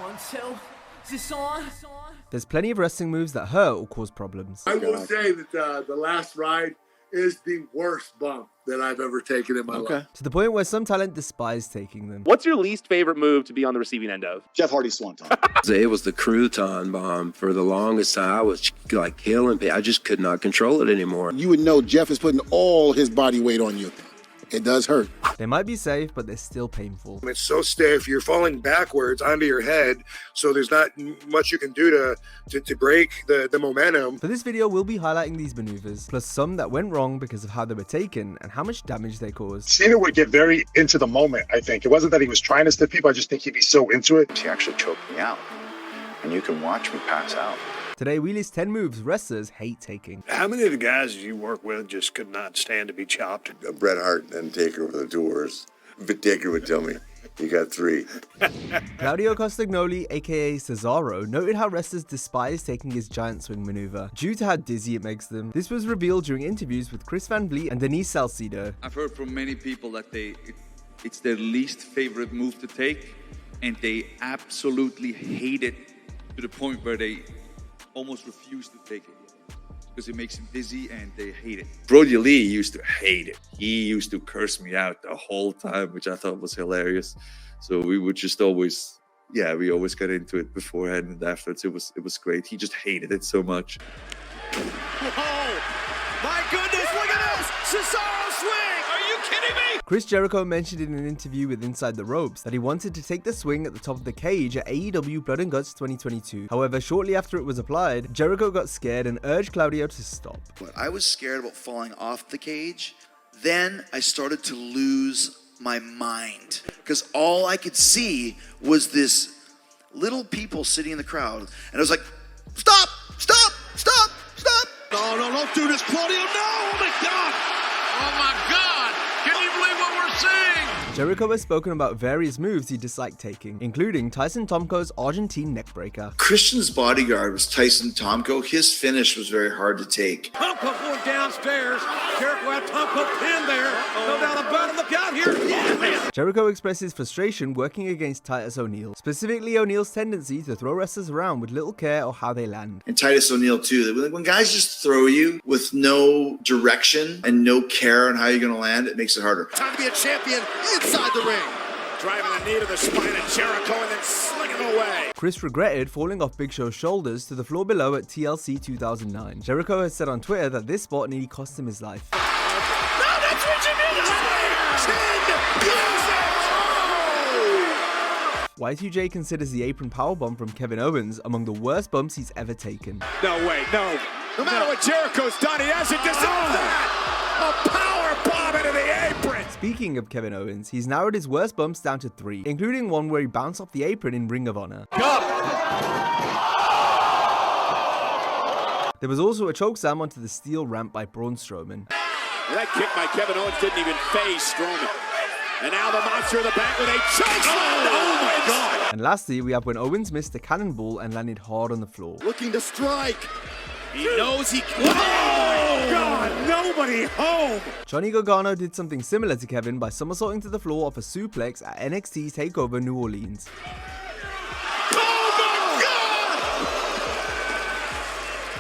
1, 2. Is this on? There's plenty of wrestling moves that hurt or cause problems. I will say that the last ride is the worst bump that I've ever taken in my life. To the point where some talent despise taking them. What's your least favorite move to be on the receiving end of? Jeff Hardy's Swanton. It was the crouton bomb. For the longest time, I was like killing people. I just could not control it anymore. You would know Jeff is putting all his body weight on you. It does hurt. They might be safe, but they're still painful. It's so stiff. You're falling backwards onto your head, so there's not much you can do to break the momentum. For this video, we'll be highlighting these maneuvers, plus some that went wrong because of how they were taken and how much damage they caused. Cena would get very into the moment, I think. It wasn't that he was trying to stiff people, I just think he'd be so into it. He actually choked me out, and you can watch me pass out. Today, we list 10 moves wrestlers hate taking. How many of the guys you work with just could not stand to be chopped? Bret Hart and Taker were the doors. But Taker would tell me, you got 3. Claudio Castagnoli, aka Cesaro, noted how wrestlers despise taking his giant swing maneuver due to how dizzy it makes them. This was revealed during interviews with Chris Van Vliet and Denise Salcedo. I've heard from many people that it's their least favorite move to take, and they absolutely hate it to the point where they almost refuse to take it because it makes them dizzy and they hate it. Brody Lee used to hate it. He used to curse me out the whole time, which I thought was hilarious. So we would just always, we always got into it beforehand and afterwards. It was great. He just hated it so much. Oh, my goodness, look at this! CESARO swing! Are you kidding me? Chris Jericho mentioned in an interview with Inside the Ropes that he wanted to take the swing at the top of the cage at AEW Blood and Guts 2022. However, shortly after it was applied, Jericho got scared and urged Claudio to stop. I was scared about falling off the cage. Then I started to lose my mind because all I could see was this little people sitting in the crowd. And I was like, stop, stop, stop, stop. No, don't do this, Claudio. No, oh my God. Oh my God. Can you believe what we're seeing? Jericho has spoken about various moves he disliked taking, including Tyson Tomko's Argentine neckbreaker. Christian's bodyguard was Tyson Tomko. His finish was very hard to take. Tomko going downstairs. Jericho had Tomko pinned there. Go down the bottom. Look out here. Yeah, man. Jericho expresses frustration working against Titus O'Neil, specifically O'Neil's tendency to throw wrestlers around with little care or how they land. And Titus O'Neil too. When guys just throw you with no direction and no care on how you're going to land, it makes it harder. Time to be a champion inside the ring. Driving the knee to the spine of Jericho and then slinging it away. Chris regretted falling off Big Show's shoulders to the floor below at TLC 2009. Jericho has said on Twitter that this spot nearly cost him his life. No, that's what you need. Y2J considers the apron powerbomb from Kevin Owens among the worst bumps he's ever taken. No way, no. No matter what Jericho's done, he hasn't deserved that. A power bomb into the apron. Speaking of Kevin Owens, he's narrowed his worst bumps down to 3, including one where he bounced off the apron in Ring of Honor. There was also a chokeslam onto the steel ramp by Braun Strowman. That kick by Kevin Owens didn't even phase Strowman. And now the monster in the back with a chokeslam. Oh my God. And lastly, we have when Owens missed a cannonball and landed hard on the floor. Looking to strike. He knows he can. Oh God, nobody home. Johnny Gargano did something similar to Kevin by somersaulting to the floor off a suplex at NXT TakeOver New Orleans.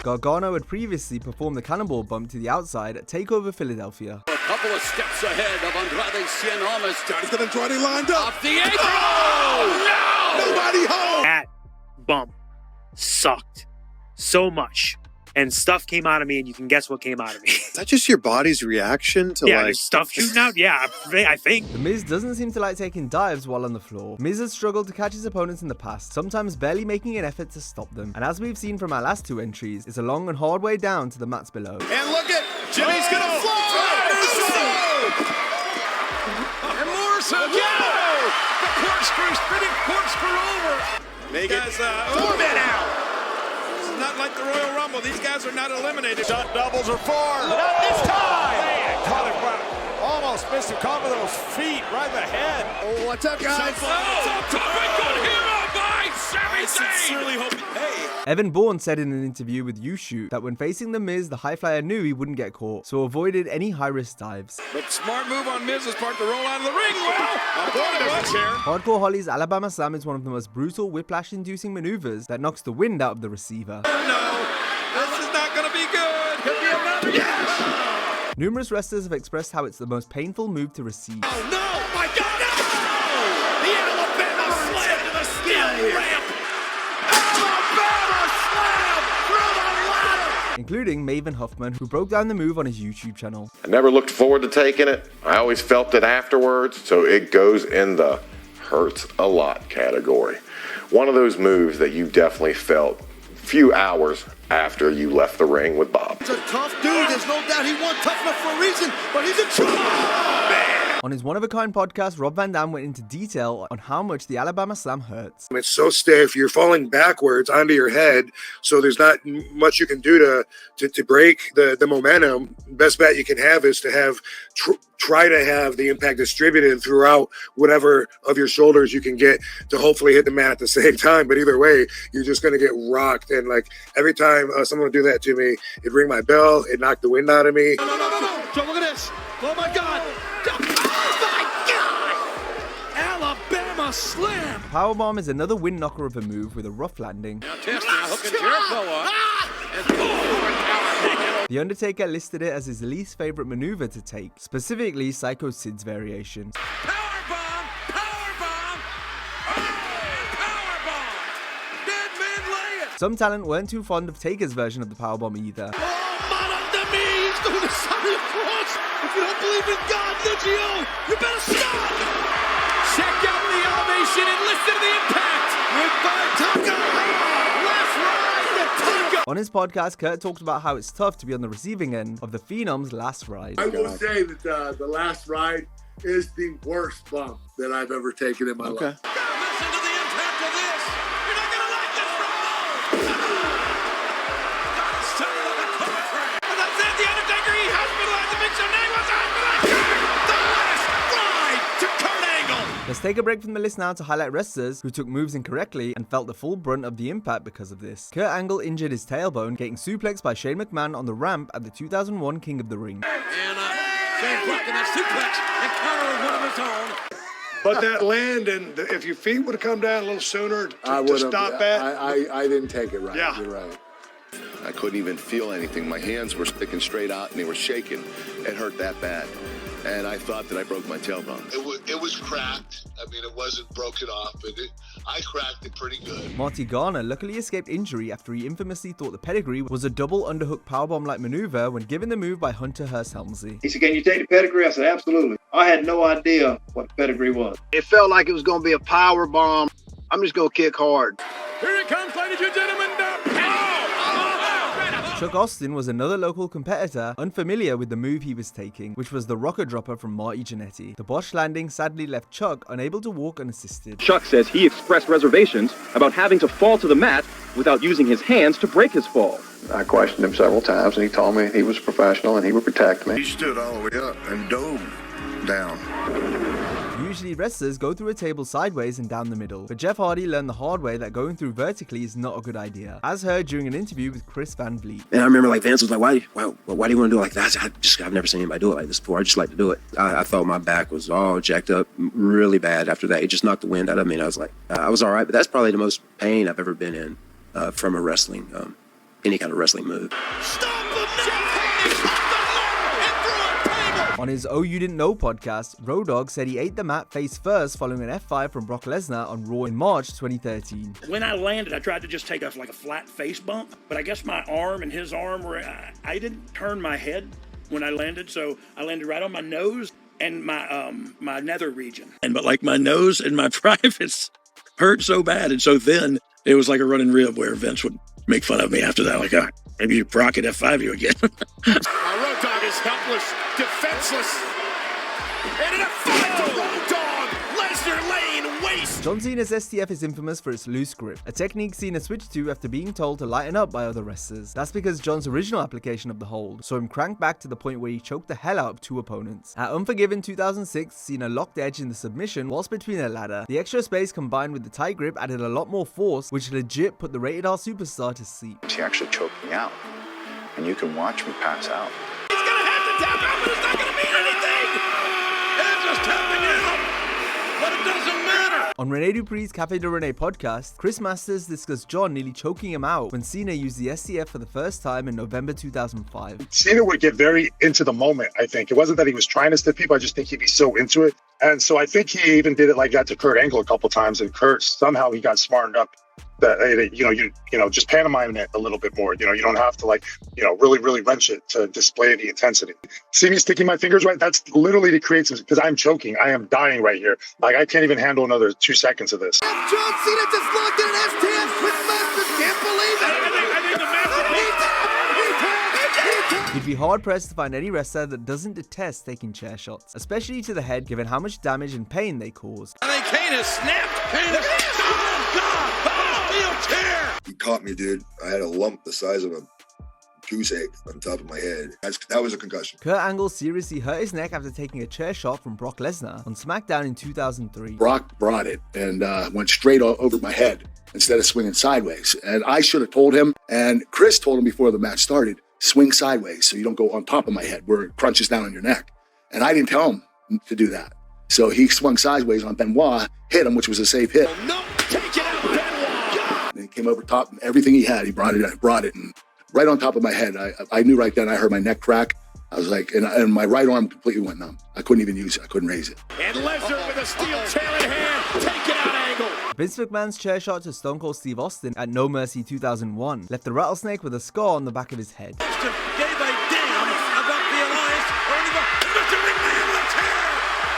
Gargano had previously performed the cannonball bump to the outside at TakeOver Philadelphia. A couple of steps ahead of Andrade Cien Almas. Johnny's got Andrade lined up. Off the apron. Oh, no! Nobody home. That bump sucked so much. And stuff came out of me, and you can guess what came out of me. Is that just your body's reaction to like stuff shooting out? Yeah, I think. The Miz doesn't seem to like taking dives while on the floor. Miz has struggled to catch his opponents in the past, sometimes barely making an effort to stop them. And as we've seen from our last 2 entries, it's a long and hard way down to the mats below. And look at Jimmy's gonna fly. And Morrison, the corkscrew, spinning corkscrew over. Make it 4 men out. Not like the Royal Rumble. These guys are not eliminated. Shot doubles are 4. Not this time. Man, caught him right. Almost missed him. Caught with those feet right in the head. Oh, what's up, guys? Top, good hero by I sincerely hope. Hey. Evan Bourne said in an interview with YouShoot that when facing The Miz, the high flyer knew he wouldn't get caught, so avoided any high-risk dives. But smart move on Miz's part to roll out of the ring. Well, I thought it was here. Hardcore Holly's Alabama Slam is one of the most brutal whiplash-inducing maneuvers that knocks the wind out of the receiver. No, this is not going to be good. Could be another. Yes! Numerous wrestlers have expressed how it's the most painful move to receive. Oh no! Oh my God! No! The Alabama Slam to the steel ramp. Alabama Slam through the ladder. Including Maven Huffman, who broke down the move on his YouTube channel. I never looked forward to taking it. I always felt it afterwards, so it goes in the hurts a lot category. One of those moves that you definitely felt a few hours after you left the ring with Bob. He's a tough dude, there's no doubt he won tough enough for a reason, but he's a man. On his One of a Kind podcast, Rob Van Dam went into detail on how much the Alabama Slam hurts. It's so stiff, you're falling backwards onto your head, so there's not much you can do to break the momentum. Best bet you can have is to have try to have the impact distributed throughout whatever of your shoulders you can get to hopefully hit the mat at the same time. But either way, you're just going to get rocked. And like every time someone would do that to me, it'd ring my bell, it knocked the wind out of me. No. Joe, look at this. Oh my God. Alabama Slam! Powerbomb is another wind knocker of a move with a rough landing. Now testing, hooking Jericho up. The Undertaker listed it as his least favorite maneuver to take, specifically Psycho Sid's variation. Powerbomb! Powerbomb! Powerbomb! Dead man lay it! Some talent weren't too fond of Taker's version of the powerbomb either. Oh, man under me! He's going to side of the cross! If you don't believe in God, Legio, you better stop! Check out the elevation and listen to the impact! Goodbye, Tonga! Last ride, Tonga! On his podcast, Kurt talked about how it's tough to be on the receiving end of the Phenom's last ride. I will say that the last ride is the worst bump that I've ever taken in my life. Listen to the impact of this! You're not gonna like this, Ramon! Got it centered on the car frame! And that's it, the Undertaker, he hospitalized the Big Show, now he was hospitalized! The last ride to Kurt Angle! Let's take a break from the list now to highlight wrestlers who took moves incorrectly and felt the full brunt of the impact because of this. Kurt Angle injured his tailbone, getting suplexed by Shane McMahon on the ramp at the 2001 King of the Ring. And Shane blocking that suplex and countering one of his own. But that landing, if your feet would have come down a little sooner to stop that. I didn't take it right. Yeah. You're right. I couldn't even feel anything. My hands were sticking straight out and they were shaking. It hurt that bad. And I thought that I broke my tailbone. It was cracked. I mean, it wasn't broken off, but I cracked it pretty good. Marty Garner luckily escaped injury after he infamously thought the pedigree was a double underhook powerbomb-like maneuver when given the move by Hunter Hearst Helmsley. He said, "Can you take the pedigree?" I said, "Absolutely." I had no idea what the pedigree was. It felt like it was going to be a power bomb. I'm just going to kick hard. Here it comes, ladies and gentlemen. Chuck Austin was another local competitor unfamiliar with the move he was taking, which was the rocker dropper from Marty Jannetty. The botched landing sadly left Chuck unable to walk unassisted. Chuck says he expressed reservations about having to fall to the mat without using his hands to break his fall. I questioned him several times, and he told me he was a professional and he would protect me. He stood all the way up and dove down. Usually wrestlers go through a table sideways and down the middle, but Jeff Hardy learned the hard way that going through vertically is not a good idea, as heard during an interview with Chris Van Vliet. And I remember like Vince was like, why do you want to do it like that? I've never seen anybody do it like this before. I just like to do it. I thought my back was all jacked up really bad after that. It just knocked the wind out of me, and I was like, I was all right, but that's probably the most pain I've ever been in from a wrestling, any kind of wrestling move. On his Oh You Didn't Know podcast, Road Dogg said he ate the mat face first following an F5 from Brock Lesnar on Raw in March 2013. When I landed, I tried to just take a flat face bump, but I guess my arm and his arm were, I didn't turn my head when I landed, so I landed right on my nose and my nether region. But like my nose and my privates hurt so bad, and so then it was like a running rib where Vince would make fun of me after that, like, maybe Brock could F5 you again. Road Dogg is helpless, defenseless. And in a fight to Road Dogg, Lesnar laying waste John Cena's STF is infamous for its loose grip, a technique Cena switched to after being told to lighten up by other wrestlers. That's because John's original application of the hold saw him crank back to the point where he choked the hell out of 2 opponents. At Unforgiven 2006, Cena locked Edge in the submission whilst between a ladder. The extra space combined with the tight grip added a lot more force, which legit put the Rated R superstar to sleep. He actually choked me out, and you can watch me pass out. He's gonna have to tap out, but it's not gonna mean anything. Edge is tapping out, but it doesn't matter. On Rene Dupree's Cafe de Rene podcast, Chris Masters discussed John nearly choking him out when Cena used the STF for the first time in November 2005. Cena would get very into the moment, I think. It wasn't that he was trying to stiff people, I just think he'd be so into it. And so I think he even did it like that to Kurt Angle a couple times, and Kurt, somehow he got smartened up that, just pantomime it a little bit more. You don't have to really wrench it to display the intensity. See me sticking my fingers right? That's literally to create some, because I'm choking. I am dying right here. Like, I can't even handle another 2 seconds of this. John Cena just locked in an STF with Masters. Can't believe it. I think the Masters. You'd be hard-pressed to find any wrestler that doesn't detest taking chair shots, especially to the head given how much damage and pain they cause. I think Kane has snapped. Oh, God. Oh, steel chair. He caught me, dude. I had a lump the size of a goose egg on top of my head. That was a concussion. Kurt Angle seriously hurt his neck after taking a chair shot from Brock Lesnar on SmackDown in 2003. Brock brought it and went straight over my head instead of swinging sideways. And I should have told him, and Chris told him before the match started, swing sideways so you don't go on top of my head where it crunches down on your neck. And I didn't tell him to do that. So he swung sideways on Benoit, hit him, which was a safe hit. No, take it out, Benoit. And he came over top, and everything he had, he brought it, and right on top of my head. I knew right then, I heard my neck crack. I was like, and my right arm completely went numb. I couldn't even use it. I couldn't raise it. And Lesnar with a steel chair in hand. Take it out, Angle. Vince McMahon's chair shot to Stone Cold Steve Austin at No Mercy 2001 left the rattlesnake with a scar on the back of his head. Austin gave a damn about the alliance. Mr. McMahon with a chair.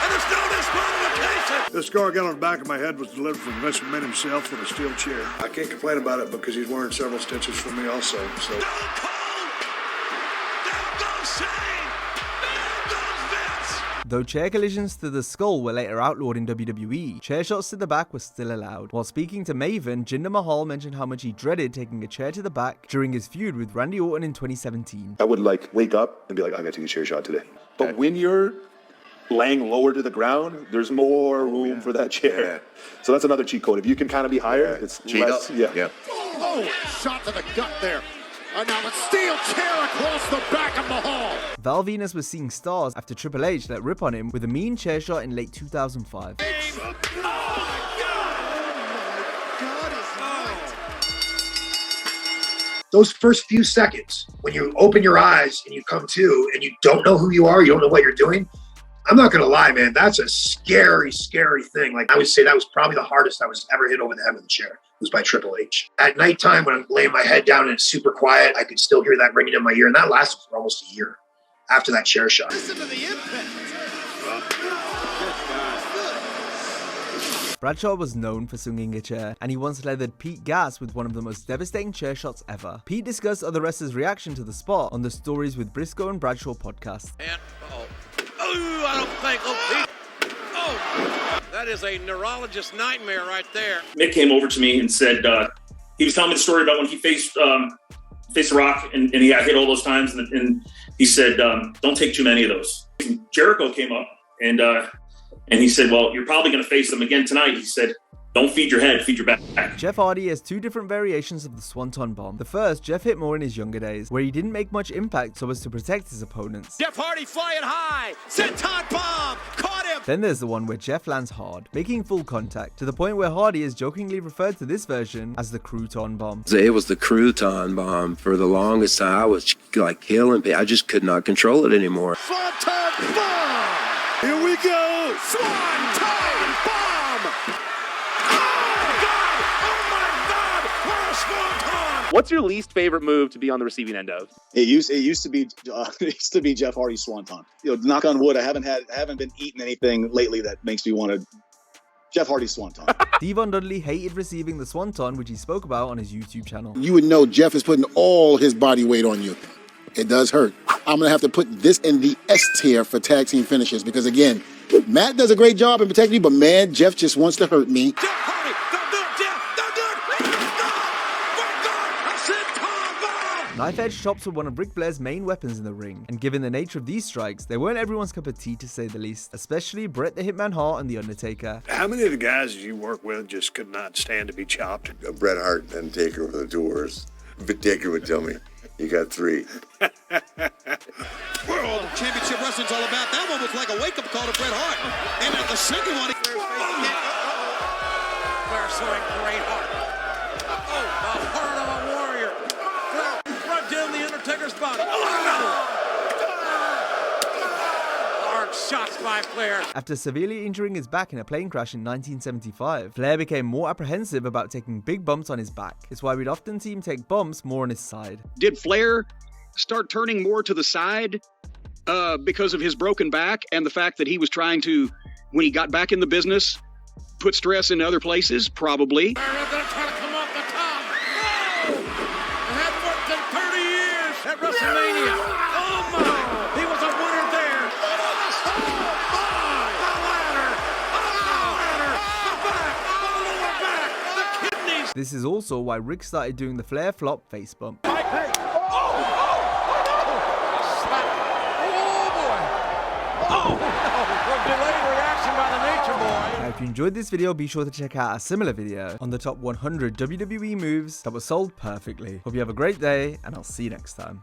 And there's no disqualification. The scar I got on the back of my head was delivered from Vince McMahon himself with a steel chair. I can't complain about it because he's wearing several stitches for me also. So. Though chair collisions to the skull were later outlawed in WWE, chair shots to the back were still allowed. While speaking to Maven, Jinder Mahal mentioned how much he dreaded taking a chair to the back during his feud with Randy Orton in 2017. I would wake up and be like, I gotta take a chair shot today. But when you're laying lower to the ground, there's more room for that chair. Yeah. So that's another cheat code. If you can kind of be higher, it's less. Yeah. Oh, shot to the gut there. And now a steel chair across the back of Mahal. Val Venus was seeing stars after Triple H let rip on him with a mean chair shot in late 2005. Those first few seconds, when you open your eyes and you come to and you don't know who you are, you don't know what you're doing, I'm not going to lie, man, that's a scary, scary thing. Like, I would say that was probably the hardest I was ever hit over the head with a chair. It was by Triple H. At nighttime, when I'm laying my head down and it's super quiet, I could still hear that ringing in my ear. And that lasted for almost a year after that chair shot. Listen to the impact. Bradshaw was known for swinging a chair, and he once leathered Pete Gas with one of the most devastating chair shots ever. Pete discussed other wrestlers' reaction to the spot on the Stories with Briscoe and Bradshaw podcast. And, I don't think, Pete. Oh, that is a neurologist nightmare right there. Mick came over to me and said, he was telling me the story about when he faced The Rock and he got hit all those times. And he said, don't take too many of those. And Jericho came up and he said, well, you're probably going to face them again tonight. He said, don't feed your head, feed your back. Jeff Hardy has 2 different variations of the Swanton Bomb. The first, Jeff hit more in his younger days, where he didn't make much impact so as to protect his opponents. Jeff Hardy flying high, Swanton Bomb, caught him. Then there's the one where Jeff lands hard, making full contact, to the point where Hardy has jokingly referred to this version as the Crouton Bomb. It was the Crouton Bomb. For the longest time, I was like killing people. I just could not control it anymore. Swanton Bomb! Here we go! Swanton Bomb! What's your least favorite move to be on the receiving end of? It used to be Jeff Hardy's Swanton. Knock on wood, I haven't been eating anything lately that makes me want to. Jeff Hardy's Swanton. Devon Dudley hated receiving the Swanton, which he spoke about on his YouTube channel. You would know Jeff is putting all his body weight on you. It does hurt. I'm gonna have to put this in the S tier for tag team finishes because again, Look, Matt does a great job in protecting me, but man, Jeff just wants to hurt me. Knife edge chops were one of Ric Flair's main weapons in the ring, and given the nature of these strikes, they weren't everyone's cup of tea to say the least, especially Bret the Hitman Hart and The Undertaker. How many of the guys you work with just could not stand to be chopped? Bret Hart and Taker were the two worst. But Taker would tell me, you got 3. World Championship Wrestling's all about. That one was like a wake-up call to Bret Hart. And at the second one, Flair showing great heart. Oh, the heart of a warrior. Flair rubbed in the Undertaker's body. Hard shots by Flair. After severely injuring his back in a plane crash in 1975, Flair became more apprehensive about taking big bumps on his back. It's why we'd often see him take bumps more on his side. Did Flair start turning more to the side because of his broken back and the fact that he was trying to, when he got back in the business, put stress in other places? Probably. Flair is going to try to come off the top. No! It had worked in 30 years at WrestleMania. Oh my! He was a winner there. The kidneys. This is also why Rick started doing the Flair flop face bump. Now, if you enjoyed this video, be sure to check out a similar video on the top 100 WWE moves that were sold perfectly. Hope you have a great day, and I'll see you next time.